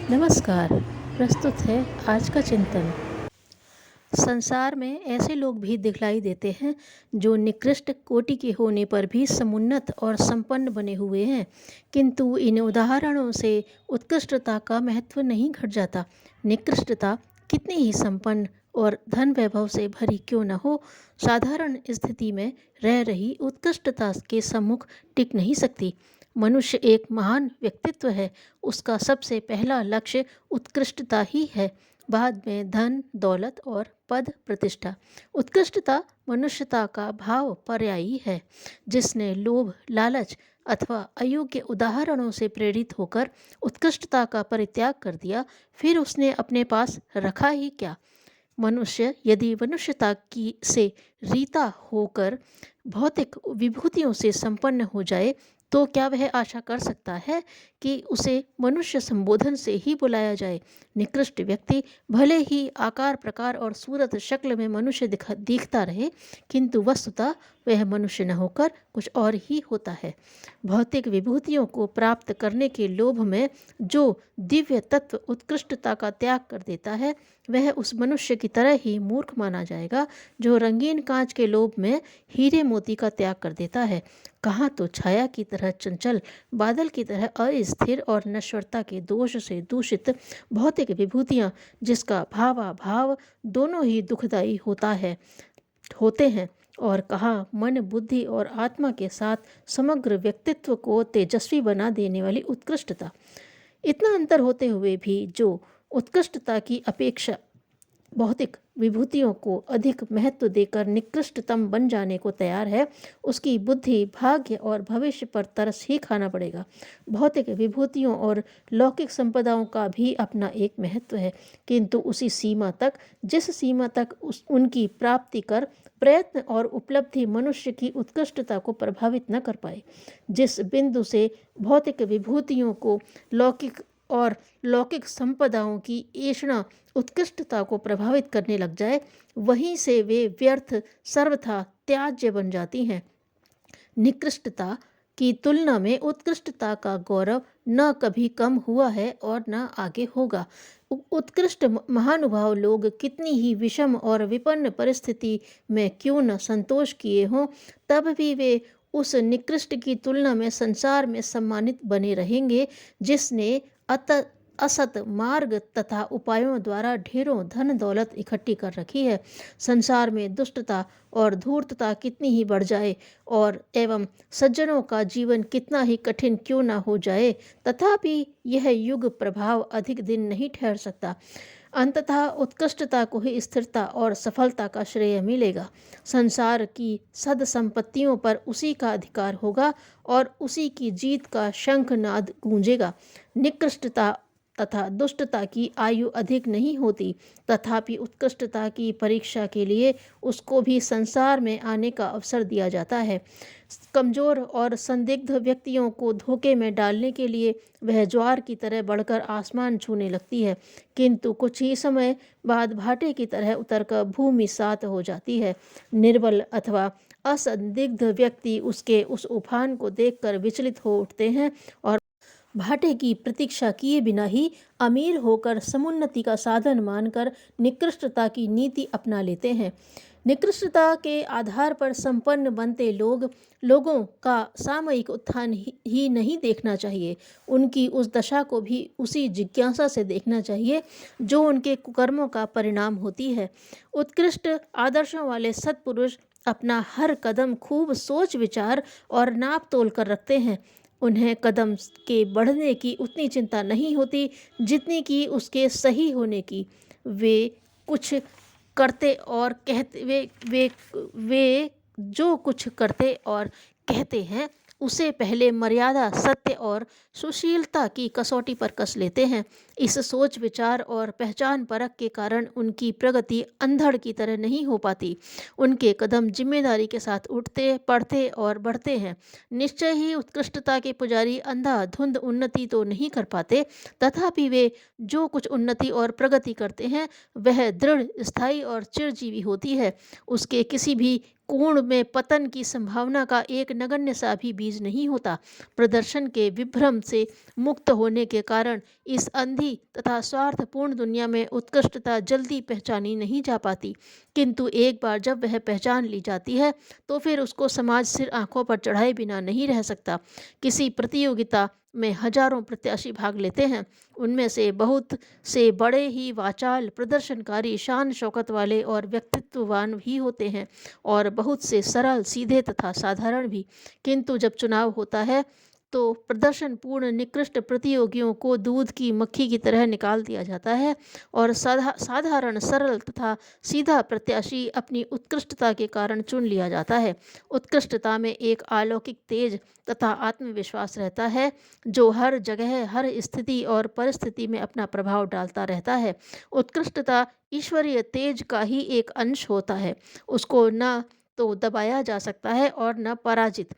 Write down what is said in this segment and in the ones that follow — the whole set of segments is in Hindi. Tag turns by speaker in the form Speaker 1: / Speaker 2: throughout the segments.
Speaker 1: नमस्कार। प्रस्तुत है आज का चिंतन। संसार में ऐसे लोग भी दिखलाई देते हैं जो निकृष्ट कोटि के होने पर भी समुन्नत और संपन्न बने हुए हैं, किंतु इन उदाहरणों से उत्कृष्टता का महत्व नहीं घट जाता। निकृष्टता कितनी ही संपन्न और धन वैभव से भरी क्यों न हो, साधारण स्थिति में रह रही उत्कृष्टता के सम्मुख टिक नहीं सकती। मनुष्य एक महान व्यक्तित्व है, उसका सबसे पहला लक्ष्य उत्कृष्टता ही है, बाद में धन दौलत और पद प्रतिष्ठा। उत्कृष्टता मनुष्यता का भाव पर्यायी है। जिसने लोभ लालच अथवा अयोग्य उदाहरणों से प्रेरित होकर उत्कृष्टता का परित्याग कर दिया, फिर उसने अपने पास रखा ही क्या। मनुष्य यदि मनुष्यता की से रीता होकर भौतिक विभूतियों से संपन्न हो जाए, तो क्या वह आशा कर सकता है कि उसे मनुष्य संबोधन से ही बुलाया जाए। निकृष्ट व्यक्ति भले ही आकार प्रकार और सूरत शक्ल में मनुष्य दिखता रहे, किंतु वस्तुतः वह मनुष्य न होकर कुछ और ही होता है। भौतिक विभूतियों को प्राप्त करने के लोभ में जो दिव्य तत्व उत्कृष्टता का त्याग कर देता है, वह उस मनुष्य की तरह ही मूर्ख माना जाएगा जो रंगीन कांच के लोभ में हीरे मोती का त्याग कर देता है। कहाँ तो छाया की तरह चंचल, बादल की तरह अस्थिर और नश्वरता के दोष से दूषित भौतिक विभूतियाँ, जिसका भावाभाव दोनों ही दुखदायी होते हैं, और कहाँ मन बुद्धि और आत्मा के साथ समग्र व्यक्तित्व को तेजस्वी बना देने वाली उत्कृष्टता। इतना अंतर होते हुए भी जो उत्कृष्टता की अपेक्षा भौतिक विभूतियों को अधिक महत्व देकर निकृष्टतम बन जाने को तैयार है, उसकी बुद्धि भाग्य और भविष्य पर तरस ही खाना पड़ेगा। भौतिक विभूतियों और लौकिक संपदाओं का भी अपना एक महत्व है, किंतु उसी सीमा तक जिस सीमा तक उनकी प्राप्ति कर प्रयत्न और उपलब्धि मनुष्य की उत्कृष्टता को प्रभावित न कर पाए। जिस बिंदु से भौतिक विभूतियों को लौकिक संपदाओं की ऐषणा उत्कृष्टता को प्रभावित करने लग जाए, वहीं से वे व्यर्थ सर्वथा त्याज्य बन जाती हैं। निकृष्टता की तुलना में उत्कृष्टता का गौरव न कभी कम हुआ है और न आगे होगा। उत्कृष्ट महानुभाव लोग कितनी ही विषम और विपन्न परिस्थिति में क्यों न संतोष किए हों, तब भी वे उस निकृष्ट की तुलना में संसार में सम्मानित बने रहेंगे, जिसने असत मार्ग तथा उपायों द्वारा ढेरों धन दौलत इकट्ठी कर रखी है। संसार में दुष्टता और धूर्तता कितनी ही बढ़ जाए और एवं सज्जनों का जीवन कितना ही कठिन क्यों ना हो जाए, तथापि यह युग प्रभाव अधिक दिन नहीं ठहर सकता। अंततः उत्कृष्टता को ही स्थिरता और सफलता का श्रेय मिलेगा। संसार की सद संपत्तियों पर उसी का अधिकार होगा और उसी की जीत का शंखनाद गूंजेगा। निकृष्टता तथा दुष्टता की आयु अधिक नहीं होती, तथापि उत्कृष्टता की परीक्षा के लिए उसको भी संसार में आने का अवसर दिया जाता है। कमजोर और संदिग्ध व्यक्तियों को धोखे में डालने के लिए वह ज्वार की तरह बढ़कर आसमान छूने लगती है, किंतु कुछ ही समय बाद भाटे की तरह उतरकर भूमि सात हो जाती है। निर्बल अथवा असंदिग्ध व्यक्ति उसके उस उफान को देखकर विचलित हो उठते हैं और भाटे की प्रतीक्षा किए बिना ही अमीर होकर समुन्नति का साधन मानकर निकृष्टता की नीति अपना लेते हैं। निकृष्टता के आधार पर संपन्न बनते लोगों का सामयिक उत्थान ही नहीं देखना चाहिए, उनकी उस दशा को भी उसी जिज्ञासा से देखना चाहिए जो उनके कुकर्मों का परिणाम होती है। उत्कृष्ट आदर्शों वाले सत्पुरुष अपना हर कदम खूब सोच विचार और नाप तोल कर रखते हैं। उन्हें कदम के बढ़ने की उतनी चिंता नहीं होती जितनी कि उसके सही होने की। वे कुछ करते और कहते वे जो कुछ करते और कहते हैं उसे पहले मर्यादा सत्य और सुशीलता की कसौटी पर कस लेते हैं। इस सोच विचार और पहचान परख के कारण उनकी प्रगति अंधड़ की तरह नहीं हो पाती। उनके कदम जिम्मेदारी के साथ उठते पड़ते और बढ़ते हैं। निश्चय ही उत्कृष्टता के पुजारी अंधाधुंध उन्नति तो नहीं कर पाते, तथापि वे जो कुछ उन्नति और प्रगति करते हैं वह दृढ़ स्थायी और चिरजीवी होती है। उसके किसी भी कोण में पतन की संभावना का एक नगण्य सा भी बीज नहीं होता। प्रदर्शन के विभ्रम से मुक्त होने के कारण इस अंधी तथा स्वार्थपूर्ण दुनिया में उत्कृष्टता जल्दी पहचानी नहीं जा पाती, किंतु एक बार जब वह पहचान ली जाती है तो फिर उसको समाज सिर आंखों पर चढ़ाए बिना नहीं रह सकता। किसी प्रतियोगिता में हजारों प्रत्याशी भाग लेते हैं, उनमें से बहुत से बड़े ही वाचाल, प्रदर्शनकारी, शान शौकत वाले और व्यक्तित्ववान भी होते हैं और बहुत से सरल, सीधे तथा साधारण भी। किंतु जब चुनाव होता है तो प्रदर्शन पूर्ण निकृष्ट प्रतियोगियों को दूध की मक्खी की तरह निकाल दिया जाता है और साधारण, सरल तथा सीधा प्रत्याशी अपनी उत्कृष्टता के कारण चुन लिया जाता है। उत्कृष्टता में एक अलौकिक तेज तथा आत्मविश्वास रहता है जो हर जगह, हर स्थिति और परिस्थिति में अपना प्रभाव डालता रहता है। उत्कृष्टता ईश्वरीय तेज का ही एक अंश होता है, उसको न तो दबाया जा सकता है और न पराजित।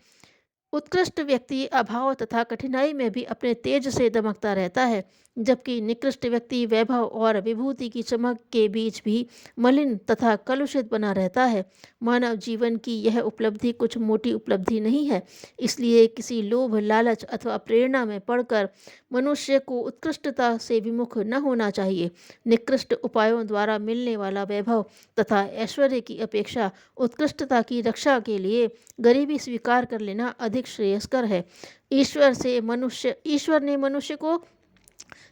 Speaker 1: उत्कृष्ट व्यक्ति अभाव तथा कठिनाई में भी अपने तेज से दमकता रहता है, जबकि निकृष्ट व्यक्ति वैभव और विभूति की चमक के बीच भी मलिन तथा कलुषित बना रहता है। मानव जीवन की यह उपलब्धि कुछ मोटी उपलब्धि नहीं है, इसलिए किसी लोभ, लालच अथवा प्रेरणा में पड़कर मनुष्य को उत्कृष्टता से विमुख न होना चाहिए। निकृष्ट उपायों द्वारा मिलने वाला वैभव तथा ऐश्वर्य की अपेक्षा उत्कृष्टता की रक्षा के लिए गरीबी स्वीकार कर लेना अधिक श्रेयस्कर है। ईश्वर ने मनुष्य को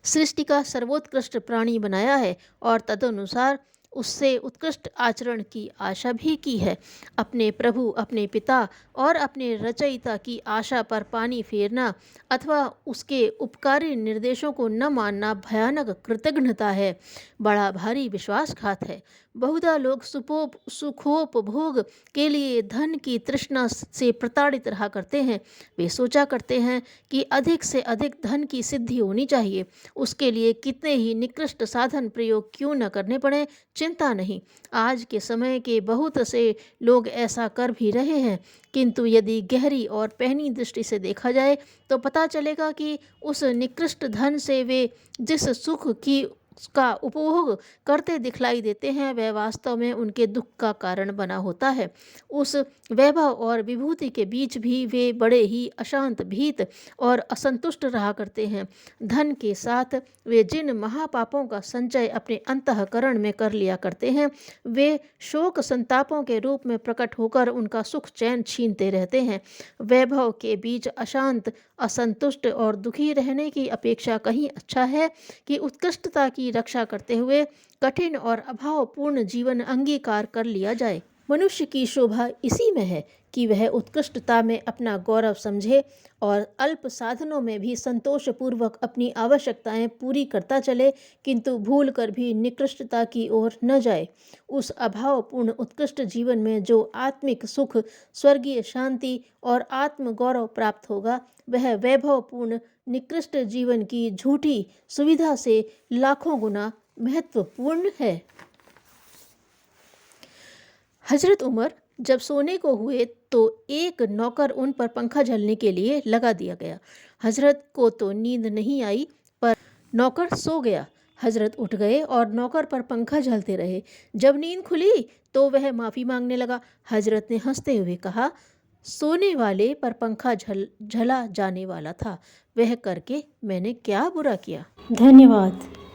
Speaker 1: सृष्टि का सर्वोत्कृष्ट प्राणी बनाया है और तदनुसार उससे उत्कृष्ट आचरण की आशा भी की है। अपने प्रभु, अपने पिता और अपने रचयिता की आशा पर पानी फेरना अथवा उसके उपकारी निर्देशों को न मानना भयानक कृतघ्नता है, बड़ा भारी विश्वासघात है। बहुधा लोग सुखोपभोग के लिए धन की तृष्णा से प्रताड़ित रहा करते हैं। वे सोचा करते हैं कि अधिक से अधिक धन की सिद्धि होनी चाहिए, उसके लिए कितने ही निकृष्ट साधन प्रयोग क्यों न करने पड़े, चिंता नहीं। आज के समय के बहुत से लोग ऐसा कर भी रहे हैं, किंतु यदि गहरी और पहनी दृष्टि से देखा जाए तो पता चलेगा कि उस निकृष्ट धन से वे जिस सुख की का उपभोग करते दिखलाई देते हैं वह वास्तव में उनके दुख का कारण बना होता है। उस वैभव और विभूति के बीच भी वे बड़े ही अशांत, भीत और असंतुष्ट रहा करते हैं। धन के साथ वे जिन महापापों का संचय अपने अंतःकरण में कर लिया करते हैं, वे शोक संतापों के रूप में प्रकट होकर उनका सुख चैन छीनते रहते हैं। वैभव के बीच अशांत, असंतुष्ट और दुखी रहने की अपेक्षा कहीं अच्छा है कि उत्कृष्टता की रक्षा करते हुए कठिन और अभावपूर्ण जीवन अंगीकार कर लिया जाए। मनुष्य की शोभा इसी में है कि वह उत्कृष्टता में अपना गौरव समझे और अल्प साधनों में भी संतोषपूर्वक अपनी आवश्यकताएं पूरी करता चले, किंतु भूल कर भी निकृष्टता की ओर न जाए। उस अभावपूर्ण उत्कृष्ट जीवन में जो आत्मिक सुख, स्वर्गीय शांति और आत्म गौरव प्राप्त होगा, वह वैभवपूर्ण निकृष्ट जीवन की झूठी सुविधा से लाखों गुना महत्वपूर्ण है। हजरत उमर जब सोने को हुए तो एक नौकर उन पर पंखा झलने के लिए लगा दिया गया। हजरत को तो नींद नहीं आई, पर नौकर सो गया। हजरत उठ गए और नौकर पर पंखा झलते रहे। जब नींद खुली तो वह माफ़ी मांगने लगा। हजरत ने हंसते हुए कहा, सोने वाले पर पंखा झला जाने वाला था, वह करके मैंने क्या बुरा किया। धन्यवाद।